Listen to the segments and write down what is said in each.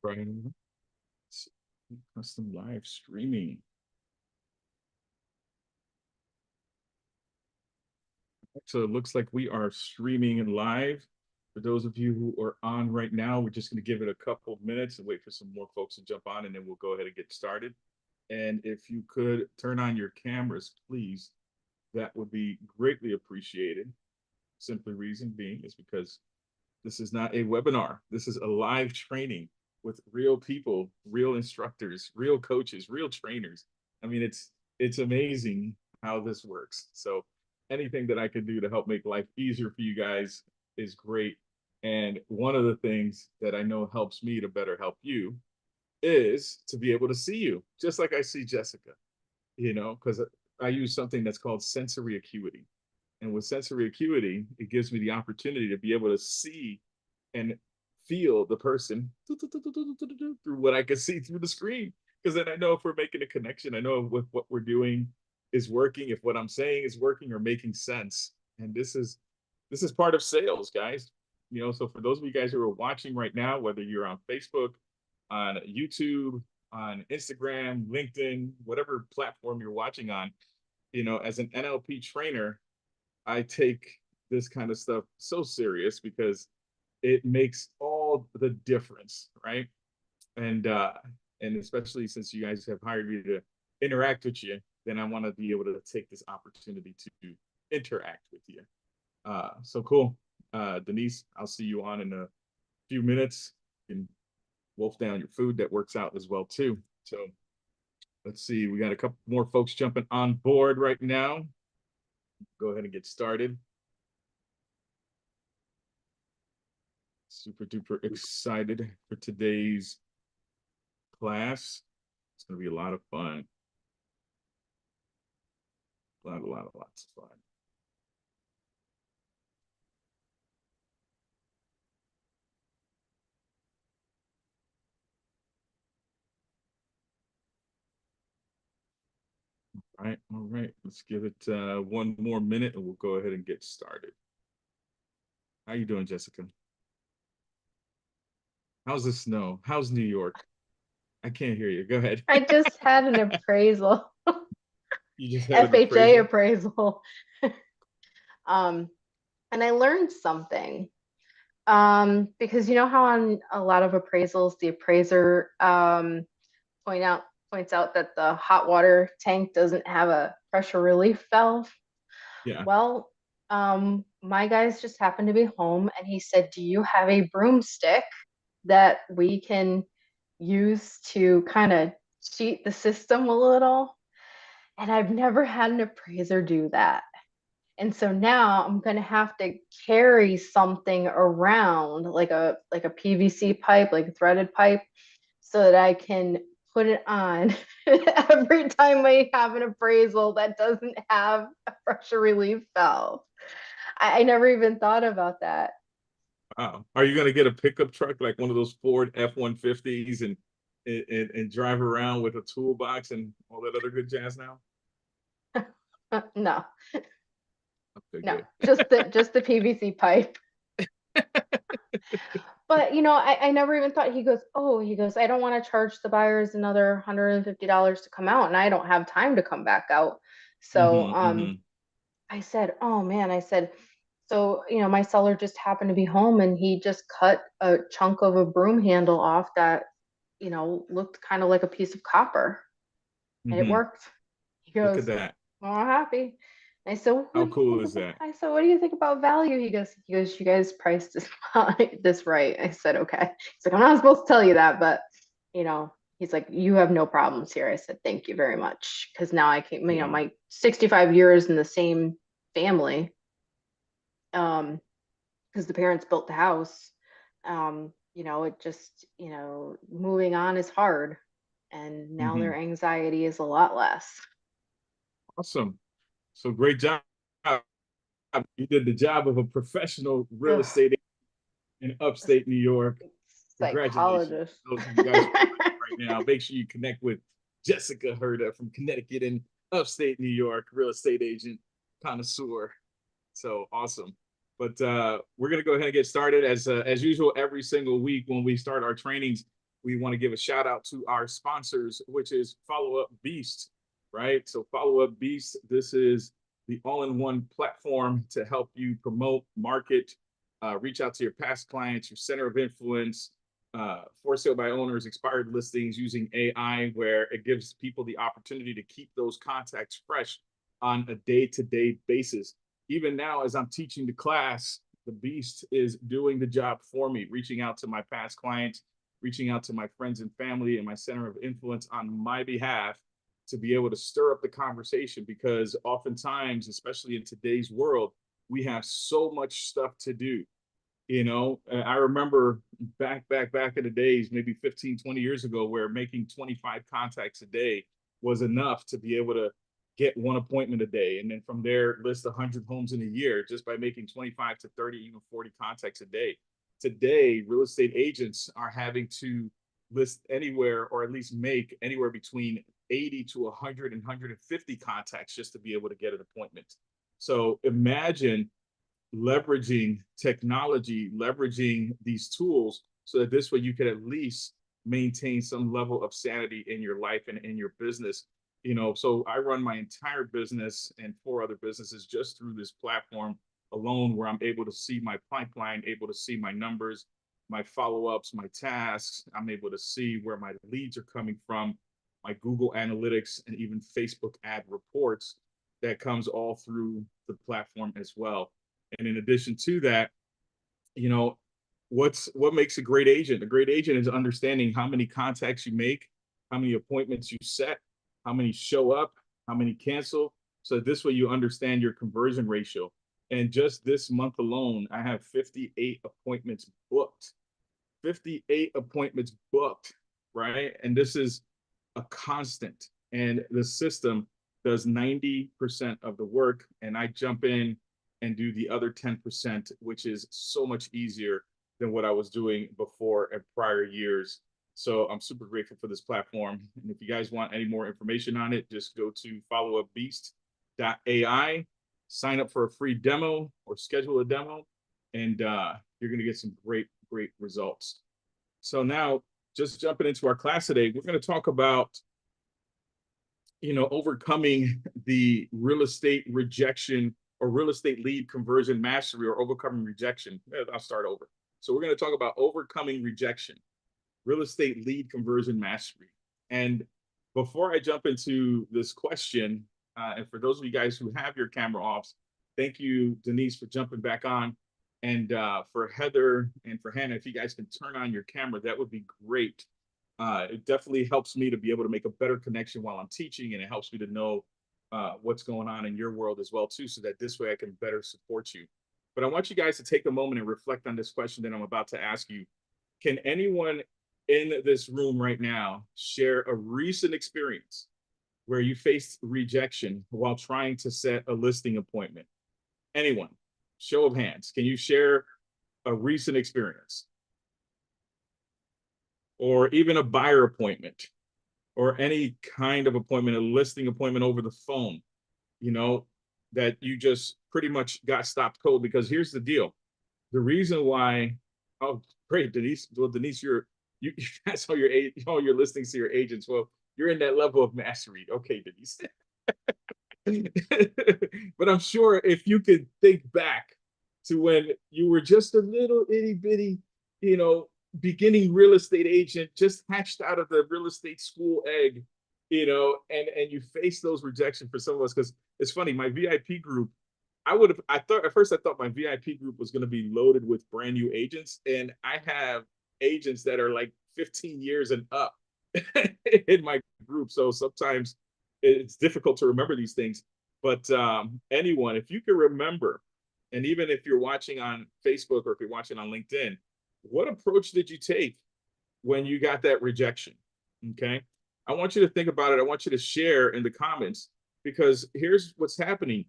Right. Custom live streaming. So it looks like we are streaming live. For those of you who are on right now, we're just going to give it a couple of minutes and wait for some more folks to jump on, and then we'll go ahead and get started. And if you could turn on your cameras, please, that would be greatly appreciated. Simply reason being is because this is not a webinar. This is a live training with real people, real instructors, real coaches, real trainers. I mean, it's amazing how this works. So anything that I can do to help make life easier for you guys is great. And one of the things that I know helps me to better help you is to be able to see you, just like I see Jessica, because I use something that's called sensory acuity. And with sensory acuity, it gives me the opportunity to be able to see and feel the person through what I can see through the screen. Because then I know if we're making a connection, I know if what we're doing is working, if what I'm saying is working or making sense. And this is part of sales, guys. So for those of you guys who are watching right now, whether you're on Facebook, on YouTube, on Instagram, LinkedIn, whatever platform you're watching on, as an NLP trainer, I take this kind of stuff so serious because it makes all the difference, right? And especially since you guys have hired me to interact with you, then I want to be able to take this opportunity to interact with you. So cool. Denise, I'll see you on in a few minutes. You can wolf down your food. That works out as well too. So let's see, we got a couple more folks jumping on board right now. Go ahead and get started. Super duper excited for today's class. It's going to be a lot of fun. Lots of fun. All right. Let's give it one more minute and we'll go ahead and get started. How you doing, Jessica? How's the snow? How's New York? I can't hear you. Go ahead. I just had an appraisal. You just had an FHA appraisal? And I learned something. Because you know how on a lot of appraisals, the appraiser points out that the hot water tank doesn't have a pressure relief valve. Yeah. Well, my guys just happened to be home and he said, "Do you have a broomstick that we can use to kind of cheat the system a little?" And I've never had an appraiser do that. And so now I'm going to have to carry something around like a PVC pipe, like a threaded pipe, so that I can put it on every time I have an appraisal that doesn't have a pressure relief valve. I never even thought about that. Wow. Are you going to get a pickup truck like one of those Ford F-150s and drive around with a toolbox and all that other good jazz now? No. Okay, No, good. just the PVC pipe. But I never even thought. He goes, I don't want to charge the buyers another $150 to come out, and I don't have time to come back out. So I said, oh man, I said, so my seller just happened to be home and he just cut a chunk of a broom handle off that looked kind of like a piece of copper, and it worked. He Look goes, at that. "Oh, happy." I said, How cool is that? I said, "What do you think about value?" He goes, "You guys priced this right." I said, "Okay." He's like, "I'm not supposed to tell you that, but he's like, you have no problems here." I said, "Thank you very much," because now I came, Yeah. my 65 years in the same family, because the parents built the house. It just, moving on is hard, and now their anxiety is a lot less. Awesome. So great job. You did the job of a professional real Ugh, estate in upstate New York. Congratulations. psychologist. Those of you guys right now, make sure you connect with Jessica Herda from Connecticut and upstate New York, real estate agent, connoisseur. So awesome. But we're going to go ahead and get started as usual. Every single week when we start our trainings, we want to give a shout out to our sponsors, which is Follow Up Beast, right? So Follow Up Beast, this is the all-in-one platform to help you promote, market, reach out to your past clients, your center of influence, for sale by owners, expired listings using AI, where it gives people the opportunity to keep those contacts fresh on a day-to-day basis. Even now, as I'm teaching the class, the Beast is doing the job for me, reaching out to my past clients, reaching out to my friends and family and my center of influence on my behalf to be able to stir up the conversation, because oftentimes, especially in today's world, we have so much stuff to do. I remember back in the days, maybe 15, 20 years ago, where making 25 contacts a day was enough to be able to get one appointment a day. And then from there, list 100 homes in a year just by making 25 to 30, even 40 contacts a day. Today, real estate agents are having to list anywhere, or at least make anywhere between 80 to 100 and 150 contacts just to be able to get an appointment. So imagine leveraging technology, leveraging these tools, so that this way you could at least maintain some level of sanity in your life and in your business. So I run my entire business and 4 other businesses just through this platform alone, where I'm able to see my pipeline, able to see my numbers, my follow-ups, my tasks. I'm able to see where my leads are coming from, my Google Analytics, and even Facebook ad reports that comes all through the platform as well. And in addition to that, you know, what makes a great agent? A great agent is understanding how many contacts you make, how many appointments you set, how many show up, how many cancel. So this way you understand your conversion ratio. And just this month alone, I have 58 appointments booked. 58 appointments booked, right? And this is a constant. And the system does 90% of the work, and I jump in and do the other 10%, which is so much easier than what I was doing before in prior years. So I'm super grateful for this platform. And if you guys want any more information on it, just go to followupbeast.ai, sign up for a free demo or schedule a demo, and you're going to get some great results. So now, just jumping into our class today, we're going to talk about overcoming the real estate rejection or real estate lead conversion mastery, or overcoming rejection. I'll start over. So we're going to talk about overcoming rejection, real estate lead conversion mastery. And before I jump into this question, and for those of you guys who have your camera off, thank you, Denise, for jumping back on. And for Heather and for Hannah, if you guys can turn on your camera, that would be great. It definitely helps me to be able to make a better connection while I'm teaching, and it helps me to know what's going on in your world as well too, so that this way I can better support you. But I want you guys to take a moment and reflect on this question that I'm about to ask you. Can anyone in this room right now share a recent experience where you faced rejection while trying to set a listing appointment? Anyone? Show of hands. Can you share a recent experience? Or even a buyer appointment, or any kind of appointment, a listing appointment over the phone, that you just pretty much got stopped cold? Because here's the deal. The reason why, oh, great, Denise. Well, Denise, you that's all your listings to your agents. Well, you're in that level of mastery. Okay, Denise. But I'm sure if you could think back to when you were just a little itty bitty, beginning real estate agent, just hatched out of the real estate school egg, and you face those rejections. For some of us, because it's funny, my VIP group, I thought at first my VIP group was going to be loaded with brand new agents, and I have agents that are like 15 years and up in my group. So sometimes it's difficult to remember these things. But anyone, if you can remember, and even if you're watching on Facebook or if you're watching on LinkedIn, what approach did you take when you got that rejection? Okay. I want you to think about it. I want you to share in the comments, because here's what's happening.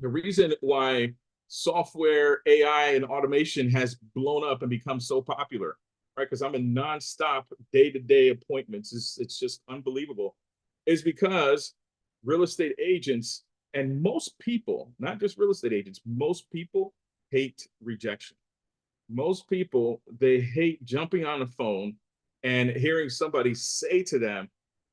The reason why software, AI, and automation has blown up and become so popular, right? Because I'm in nonstop day-to-day appointments. It's just unbelievable. Is because real estate agents, and most people, not just real estate agents, most people hate rejection. Most people, they hate jumping on the phone and hearing somebody say to them,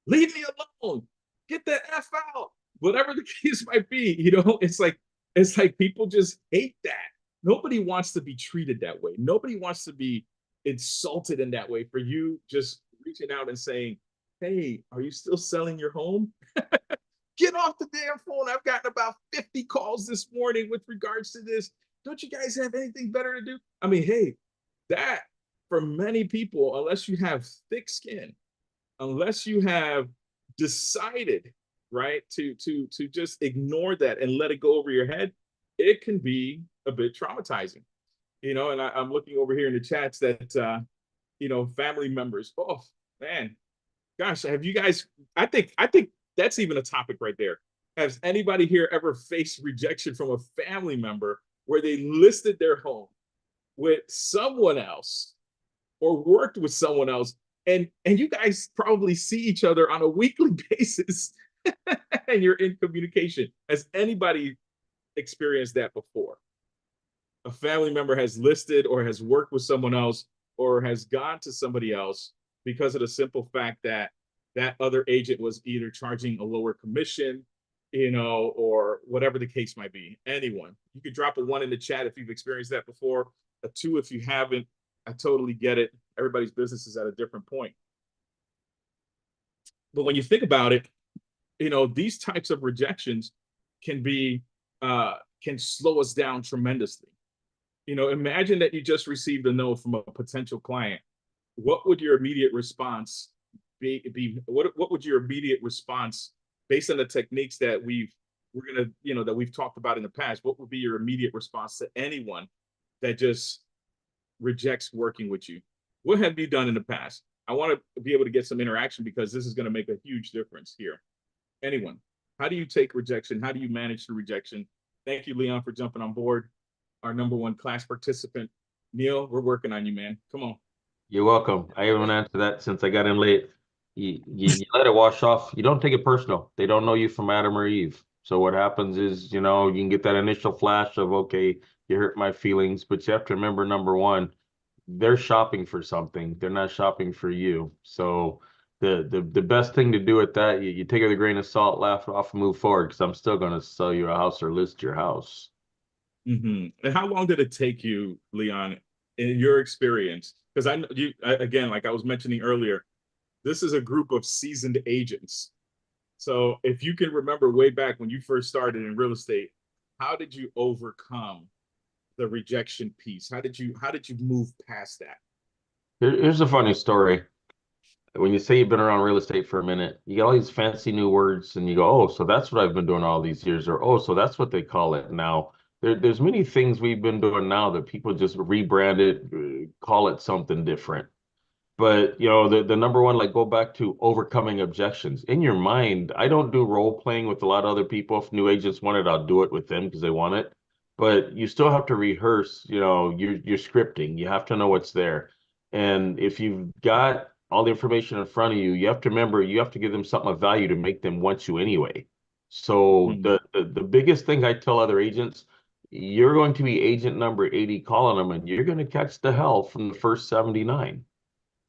leave me alone, get the F out, whatever the case might be, it's like people just hate that. Nobody wants to be treated that way. Nobody wants to be insulted in that way for you just reaching out and saying, hey, are you still selling your home? Get off the damn phone. I've gotten about 50 calls this morning with regards to this. Don't you guys have anything better to do? I mean, hey, that for many people, unless you have thick skin, unless you have decided, right, to just ignore that and let it go over your head, it can be a bit traumatizing. And I'm looking over here in the chats that family members. Oh man, gosh, have you guys? I think that's even a topic right there. Has anybody here ever faced rejection from a family member where they listed their home with someone else or worked with someone else, and you guys probably see each other on a weekly basis, and you're in communication? Has anybody experienced that before? A family member has listed or has worked with someone else or has gone to somebody else because of the simple fact that that other agent was either charging a lower commission, or whatever the case might be. Anyone, you could drop a 1 in the chat if you've experienced that before, a 2 if you haven't. I totally get it. Everybody's business is at a different point. But when you think about it, these types of rejections can be can slow us down tremendously. Imagine that you just received a no from a potential client. What would your immediate response be what would your immediate response, based on the techniques that we've talked about in the past? What would be your immediate response to anyone that just rejects working with you? What have you done in the past? I want to be able to get some interaction because this is going to make a huge difference here. Anyone, how do you take rejection? How do you manage the rejection? Thank you, Leon, for jumping on board. Our number 1 class participant. Neil, we're working on you, man. Come on. You're welcome. I haven't answered that since I got in late. You let it wash off. You don't take it personal. They don't know you from Adam or Eve. So what happens is, you can get that initial flash of, okay, you hurt my feelings, but you have to remember, number one, they're shopping for something. They're not shopping for you. So the best thing to do at that, you take it with a grain of salt, laugh it off, and move forward, because I'm still going to sell you a house or list your house. And how long did it take you, Leon, in your experience? Because I you again, like I was mentioning earlier, this is a group of seasoned agents. So if you can remember way back when you first started in real estate, how did you overcome the rejection piece? How did you move past that? Here's a funny story. When you say you've been around real estate for a minute, you get all these fancy new words and you go, oh, so that's what I've been doing all these years, or oh, so that's what they call it now. There's many things we've been doing now that people just rebrand it, call it something different. But the number one, like, go back to overcoming objections. In your mind, I don't do role playing with a lot of other people. If new agents want it, I'll do it with them because they want it. But you still have to rehearse, your scripting. You have to know what's there. And if you've got all the information in front of you, you have to remember you have to give them something of value to make them want you anyway. So Mm-hmm. the biggest thing I tell other agents, you're going to be agent number 80 calling them, and you're going to catch the hell from the first 79.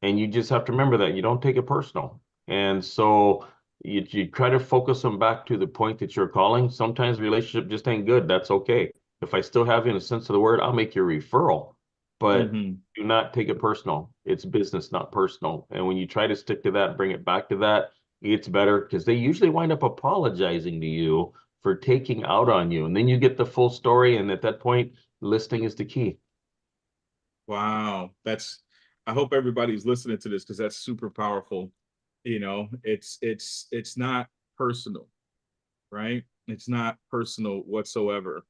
And you just have to remember that you don't take it personal. And so you try to focus them back to the point that you're calling. Sometimes the relationship just ain't good. That's okay. If I still have you in a sense of the word, I'll make your referral. But Mm-hmm. do not take it personal. It's business, not personal. And when you try to stick to that, bring it back to that, it's better because they usually wind up apologizing to you for taking out on you. And then you get the full story. And at that point, listing is the key. Wow, I hope everybody's listening to this because that's super powerful. It's not personal, right? It's not personal whatsoever.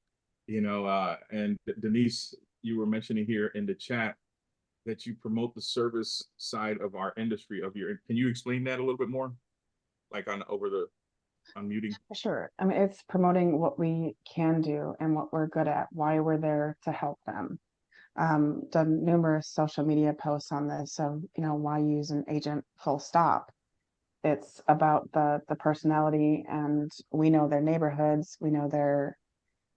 And Denise, you were mentioning here in the chat that you promote the service side of our industry of your. Can you explain that a little bit more? Like on muting. Sure. I mean, it's promoting what we can do and what we're good at, why we're there to help them. Done numerous social media posts on this of, why use an agent full stop. It's about the personality, and we know their neighborhoods, we know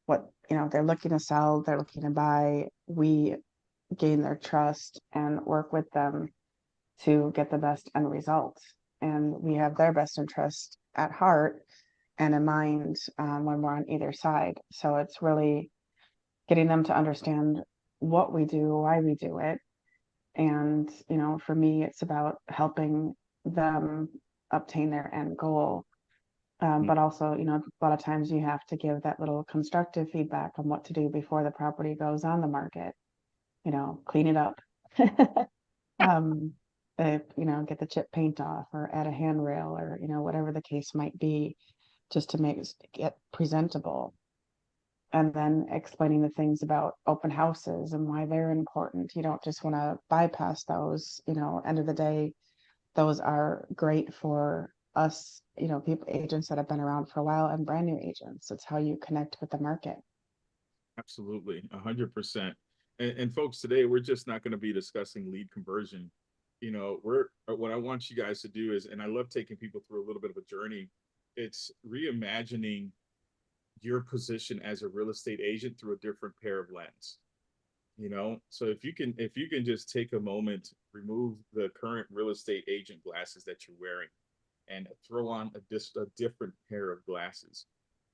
what, they're looking to sell, they're looking to buy. We gain their trust and work with them to get the best end result. And we have their best interest at heart and in mind when we're on either side. So it's really getting them to understand what we do, why we do it. And, for me, it's about helping them obtain their end goal. But also, a lot of times you have to give that little constructive feedback on what to do before the property goes on the market. Clean it up. um, get the chip paint off or add a handrail or, whatever the case might be, just to make it get presentable. And then explaining the things about open houses and why they're important. You don't just want to bypass those. End of the day, those are great for us, people, agents that have been around for a while and brand new agents. It's how you connect with the market. Absolutely, 100%. And folks, today we're just not going to be discussing lead conversion. What I want you guys to do is, and I love taking people through a little bit of a journey. It's reimagining your position as a real estate agent through a different pair of lens. So if you can just take a moment, remove the current real estate agent glasses that you're wearing and throw on a different pair of glasses,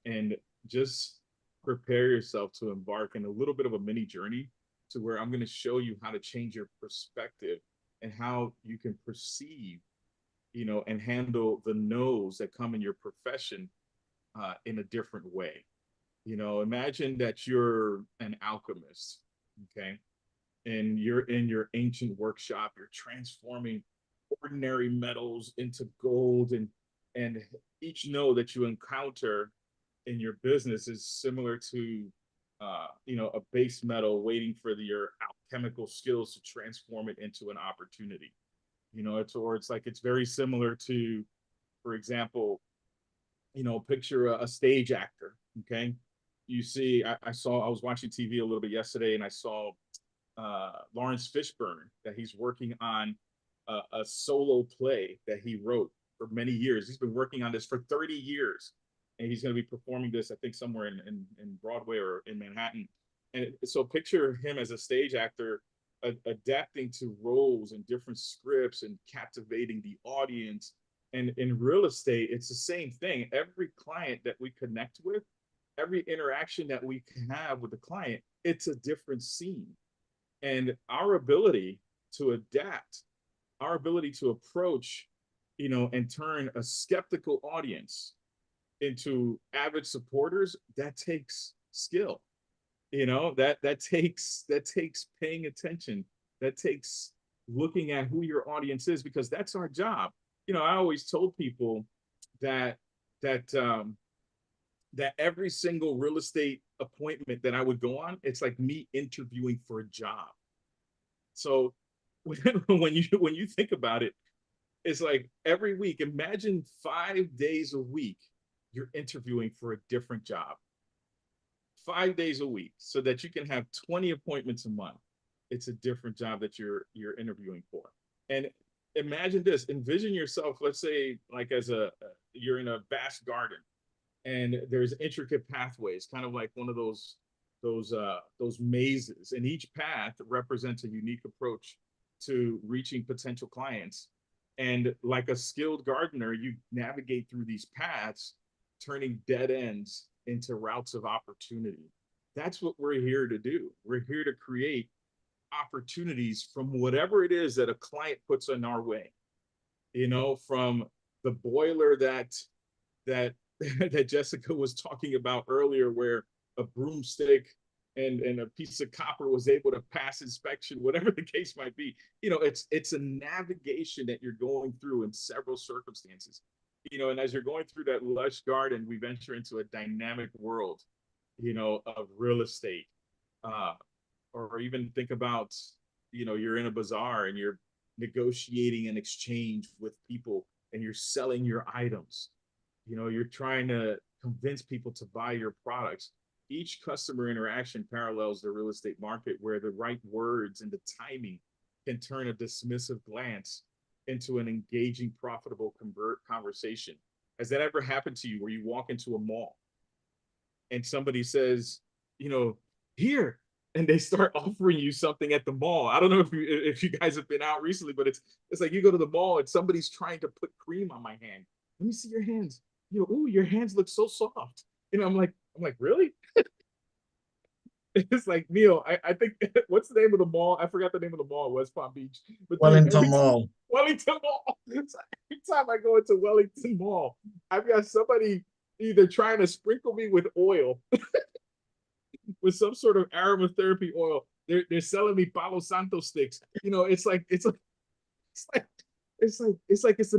and just prepare yourself to embark in a little bit of a mini journey to where I'm going to show you how to change your perspective and how you can perceive, and handle the no's that come in your profession in a different way. Imagine that you're an alchemist, okay? And you're in your ancient workshop, you're transforming ordinary metals into gold, and each no that you encounter in your business is similar to a base metal waiting for your alchemical skills to transform it into an opportunity. It's very similar to, for example, picture a stage actor. Okay. You see, I was watching TV a little bit yesterday, and I saw Lawrence Fishburne, that he's working on a solo play that he wrote for many years. He's been working on this for 30 years, and he's going to be performing this, I think, somewhere in Broadway or in Manhattan. And so picture him as a stage actor, adapting to roles and different scripts and captivating the audience. And in real estate, it's the same thing. Every client that we connect with, every interaction that we can have with the client, it's a different scene. And our ability to adapt, our ability to approach, and turn a skeptical audience into avid supporters, that takes skill. That takes paying attention. That takes looking at who your audience is, because that's our job. I always told people that that that every single real estate appointment that I would go on, it's like me interviewing for a job. So when you think about it, it's like every week, imagine 5 days a week, you're interviewing for a different job. 5 days a week, so that you can have 20 appointments a month. It's a different job that you're interviewing for. And imagine this, envision yourself, let's say, like you're in a vast garden, and there's intricate pathways, kind of like one of those mazes, and each path represents a unique approach to reaching potential clients. And like a skilled gardener, you navigate through these paths, turning dead ends into routes of opportunity. That's what we're here to do. We're here to create opportunities from whatever it is that a client puts in our way. From the boiler that that Jessica was talking about earlier, where a broomstick and a piece of copper was able to pass inspection, whatever the case might be. It's a navigation that you're going through in several circumstances. And as you're going through that lush garden, we venture into a dynamic world, of real estate. Or even think about, you're in a bazaar and you're negotiating an exchange with people, and you're selling your items. You're trying to convince people to buy your products. Each customer interaction parallels the real estate market, where the right words and the timing can turn a dismissive glance into an engaging, profitable conversation. Has that ever happened to you, where you walk into a mall and somebody says, here, and they start offering you something at the mall. I don't know if you guys have been out recently, but it's like you go to the mall and somebody's trying to put cream on my hand. Let me see your hands. Ooh, your hands look so soft. I'm like, really? It's like, Neil, I think what's the name of the mall? I forgot the name of the mall, West Palm Beach. But dude, Wellington Mall. Wellington Mall. Every time I go into Wellington Mall, I've got somebody either trying to sprinkle me with oil, with some sort of aromatherapy oil. They're selling me Palo Santo sticks. It's an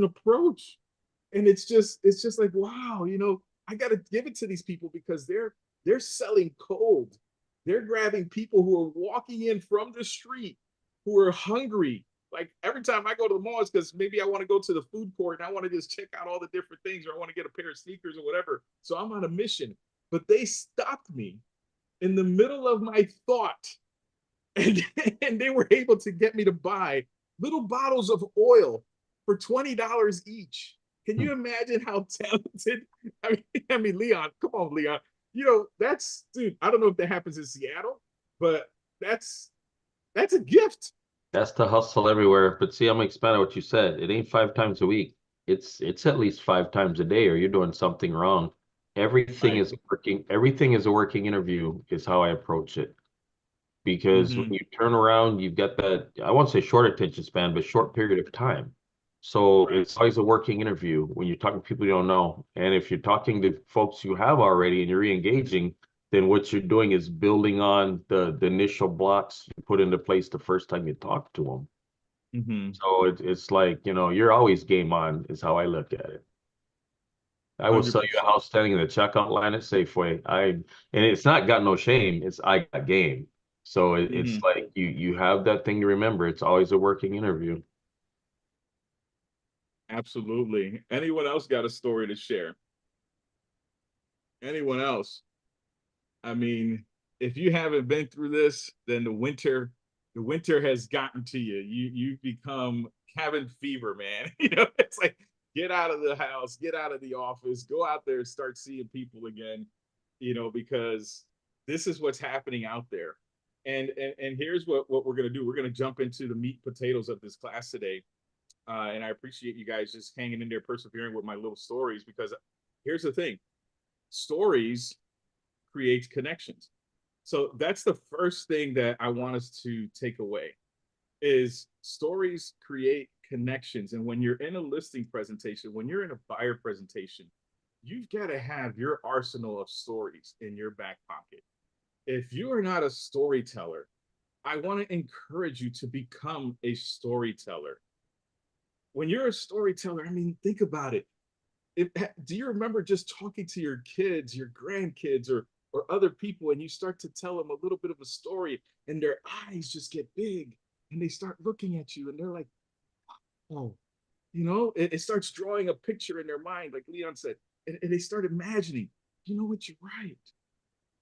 approach. And it's just like, wow, I gotta give it to these people because they're selling cold. They're grabbing people who are walking in from the street who are hungry. Like every time I go to the mall, it's because maybe I want to go to the food court and I want to just check out all the different things, or I want to get a pair of sneakers or whatever. So I'm on a mission. But they stopped me in the middle of my thought, and, and they were able to get me to buy little bottles of oil for $20 each. Can you imagine how talented? I mean, Leon, come on, Leon. That's, dude. I don't know if that happens in Seattle, but that's a gift. That's the hustle everywhere. But see, I'm gonna expand on what you said. It ain't 5 times a week. It's at least 5 times a day, or you're doing something wrong. Everything Right. is working. Everything is a working interview, is how I approach it. Because when you turn around, you've got that, I won't say short attention span, but short period of time. So Right. it's always a working interview when you're talking to people you don't know. And if you're talking to folks you have already and you're re-engaging, then what you're doing is building on the initial blocks you put into place the first time you talk to them. Mm-hmm. So it's like, you're always game on, is how I look at it. I will sell you a 100%. house standing in the checkout line at Safeway. And it's not got no shame. It's I got game. So it's Mm-hmm. like you have that thing to remember. It's always a working interview. Absolutely. Anyone else got a story to share? Anyone else? I mean, if you haven't been through this, then the winter has gotten to you. You've become cabin fever, man. It's like get out of the house, get out of the office, go out there and start seeing people again, because this is what's happening out there. And here's what we're gonna do. We're gonna jump into the meat potatoes of this class today. And I appreciate you guys just hanging in there, persevering with my little stories, because here's the thing: stories creates connections. So that's the first thing that I want us to take away is stories create connections. And when you're in a listing presentation, when you're in a buyer presentation, you've got to have your arsenal of stories in your back pocket. If you are not a storyteller, I want to encourage you to become a storyteller. When you're a storyteller, I mean, think about it. Do you remember just talking to your kids, your grandkids, or other people, and you start to tell them a little bit of a story, and their eyes just get big, and they start looking at you, and they're like, "Oh," it starts drawing a picture in their mind, like Leon said, and they start imagining. You know what? You're right.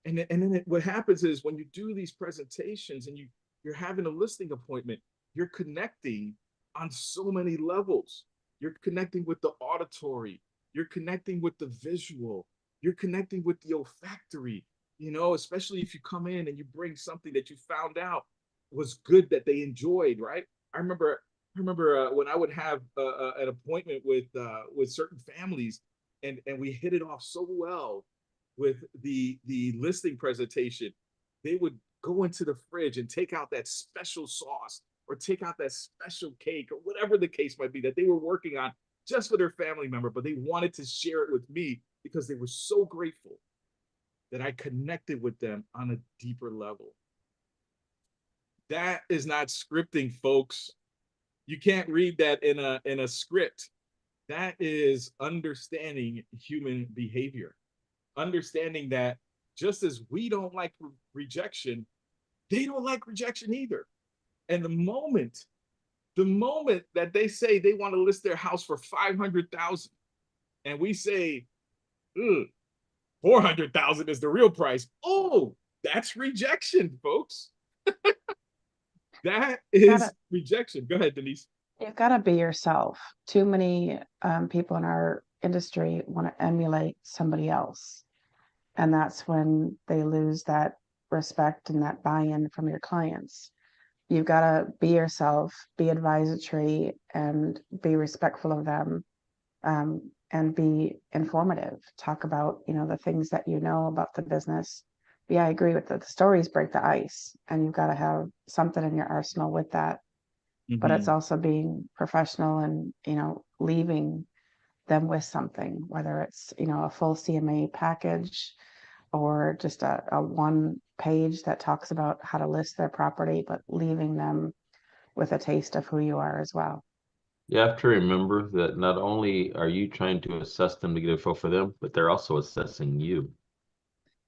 And then what happens is when you do these presentations and you're having a listing appointment, you're connecting on so many levels. You're connecting with the auditory, you're connecting with the visual, you're connecting with the olfactory, especially if you come in and you bring something that you found out was good that they enjoyed, right? I remember when I would have an appointment with certain families, and we hit it off so well with the listing presentation. They would go into the fridge and take out that special sauce or take out that special cake or whatever the case might be that they were working on just for their family member, but they wanted to share it with me because they were so grateful that I connected with them on a deeper level. That is not scripting, folks. You can't read that in a script. That is understanding human behavior. Understanding that just as we don't like rejection, they don't like rejection either. And the moment that they say they want to list their house for 500,000, and we say, 400,000 is the real price. Oh, that's rejection, folks. That is rejection. Go ahead, Denise. You've got to be yourself. Too many people in our industry want to emulate somebody else. And that's when they lose that respect and that buy-in from your clients. You've got to be yourself, be advisory, and be respectful of them, and be informative. Talk about, the things that you know about the business. Yeah, I agree with that. The stories break the ice, and you've got to have something in your arsenal with that. But it's also being professional and, leaving them with something, whether it's, a full CMA package or just a one page that talks about how to list their property, but leaving them with a taste of who you are as well. You have to remember that not only are you trying to assess them to get a feel for them, but they're also assessing you.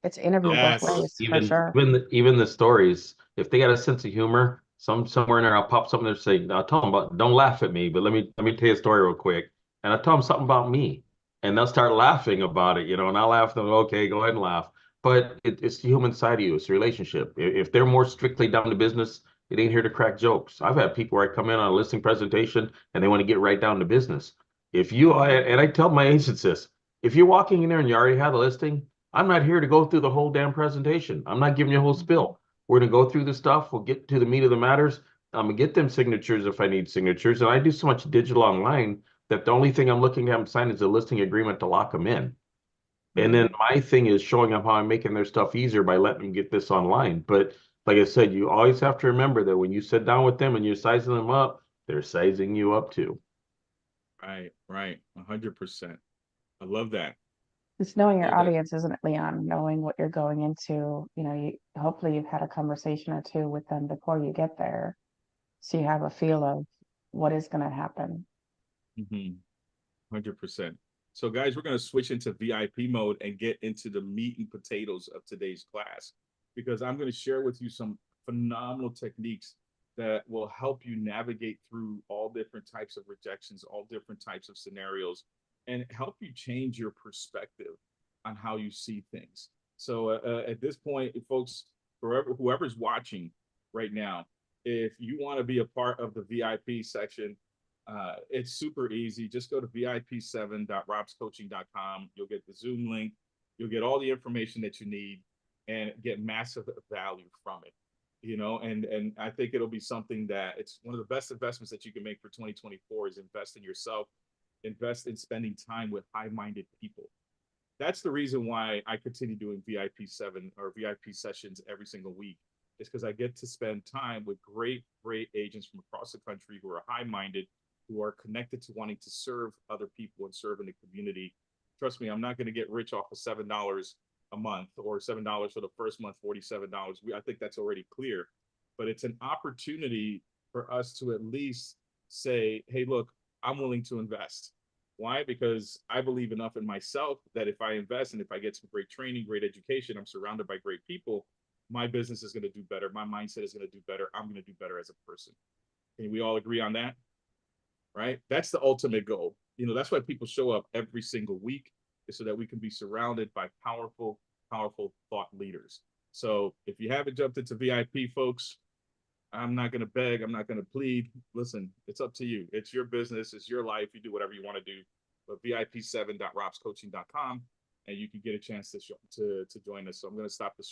It's interview both Yes. ways for sure. Even the stories, if they got a sense of humor, somewhere in there, I'll pop something there and say, I'll tell them about, don't laugh at me, but let me tell you a story real quick. And I'll tell them something about me. And they'll start laughing about it, and I'll laugh them, okay, go ahead and laugh. But it's the human side of you, it's a relationship. If they're more strictly down to business, it ain't here to crack jokes. I've had people where I come in on a listing presentation and they want to get right down to business. And I tell my agents this, if you're walking in there and you already have the listing, I'm not here to go through the whole damn presentation. I'm not giving you a whole spill. We're gonna go through the stuff. We'll get to the meat of the matters. I'm gonna get them signatures if I need signatures. And I do so much digital online that the only thing I'm looking to have them sign is a listing agreement to lock them in. And then my thing is showing them how I'm making their stuff easier by letting them get this online. But like I said, you always have to remember that when you sit down with them and you're sizing them up, they're sizing you up too. Right, 100%. I love that. It's knowing your Love that. audience, isn't it, Leon? Knowing what you're going into. Hopefully you've had a conversation or two with them before you get there, so you have a feel of what is going to happen. 100%. So guys, we're going to switch into VIP mode and get into the meat and potatoes of today's class, because I'm going to share with you some phenomenal techniques that will help you navigate through all different types of rejections, all different types of scenarios, and help you change your perspective on how you see things. So at this point, folks, whoever's watching right now, if you want to be a part of the VIP section, it's super easy. Just go to vip7.robscoaching.com. You'll get the Zoom link. You'll get all the information that you need and get massive value from it. And I think it'll be something that it's one of the best investments that you can make for 2024 is invest in yourself, invest in spending time with high-minded people. That's the reason why I continue doing VIP 7 or VIP sessions every single week. It's because I get to spend time with great agents from across the country who are high-minded, who are connected to wanting to serve other people and serve in the community. Trust me, I'm not going to get rich off of $7 a month or $7 for the first month, $47. I think that's already clear, but it's an opportunity for us to at least say, hey, look, I'm willing to invest. Why? Because I believe enough in myself that if I invest and if I get some great training, great education, I'm surrounded by great people, my business is going to do better. My mindset is going to do better. I'm going to do better as a person. Can we all agree on that? Right? That's the ultimate goal. That's why people show up every single week, is so that we can be surrounded by powerful thought leaders. So if you haven't jumped into VIP, folks, I'm not going to beg. I'm not going to plead. Listen, it's up to you. It's your business. It's your life. You do whatever you want to do. But vip7.robscoaching.com, and you can get a chance to join us. So I'm going to stop the